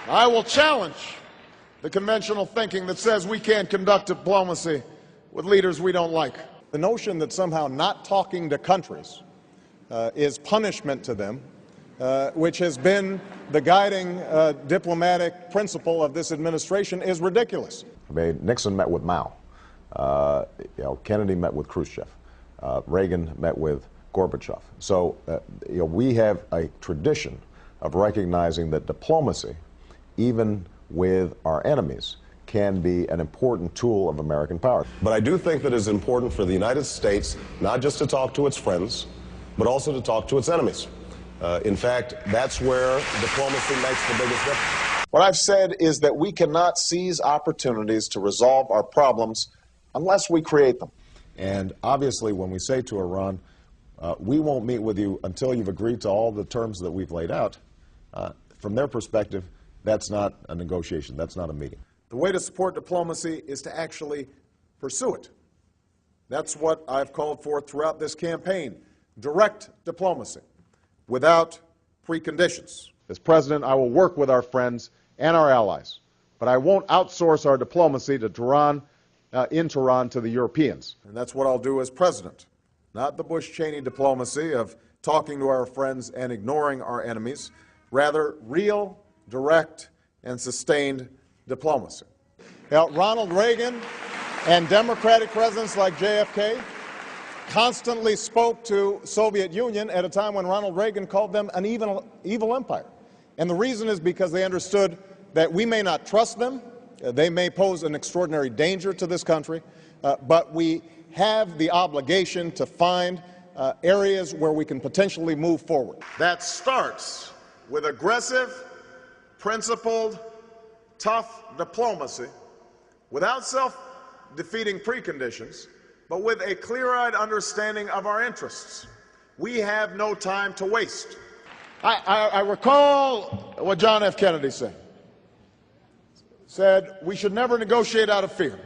I will challenge the conventional thinking that says we can't conduct diplomacy with leaders we don't like. The notion that somehow not talking to countries is punishment to them, which has been the guiding diplomatic principle of this administration, is ridiculous. I mean, Nixon met with Mao. Kennedy met with Khrushchev. Reagan met with Gorbachev. So we have a tradition of recognizing that diplomacy, even with our enemies, can be an important tool of American power. But I do think that it's important for the United States not just to talk to its friends, but also to talk to its enemies. In fact, that's where diplomacy makes the biggest difference. What I've said is that we cannot seize opportunities to resolve our problems unless we create them. And obviously, when we say to Iran, we won't meet with you until you've agreed to all the terms that we've laid out, from their perspective, that's not a negotiation, that's not a meeting. The way to support diplomacy is to actually pursue it. That's what I've called for throughout this campaign. Direct diplomacy, without preconditions. As president, I will work with our friends and our allies, but I won't outsource our diplomacy to Tehran, in Tehran to the Europeans. And that's what I'll do as president. Not the Bush-Cheney diplomacy of talking to our friends and ignoring our enemies. Rather, real, direct, and sustained diplomacy. Now, Ronald Reagan and Democratic presidents like JFK constantly spoke to Soviet Union at a time when Ronald Reagan called them an evil empire. And the reason is because they understood that we may not trust them, they may pose an extraordinary danger to this country, but we have the obligation to find areas where we can potentially move forward. That starts with aggressive, principled, tough diplomacy, without self-defeating preconditions, but with a clear-eyed understanding of our interests. We have no time to waste. I recall what John F. Kennedy said, we should never negotiate out of fear,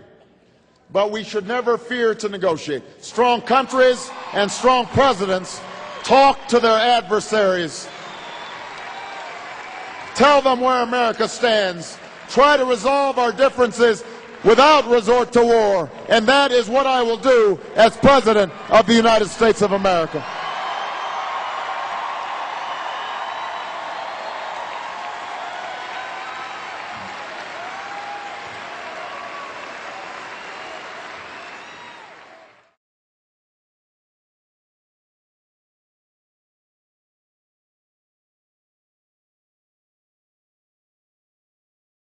but we should never fear to negotiate. Strong countries and strong presidents talk to their adversaries, tell them where America stands, try to resolve our differences without resort to war, and that is what I will do as President of the United States of America.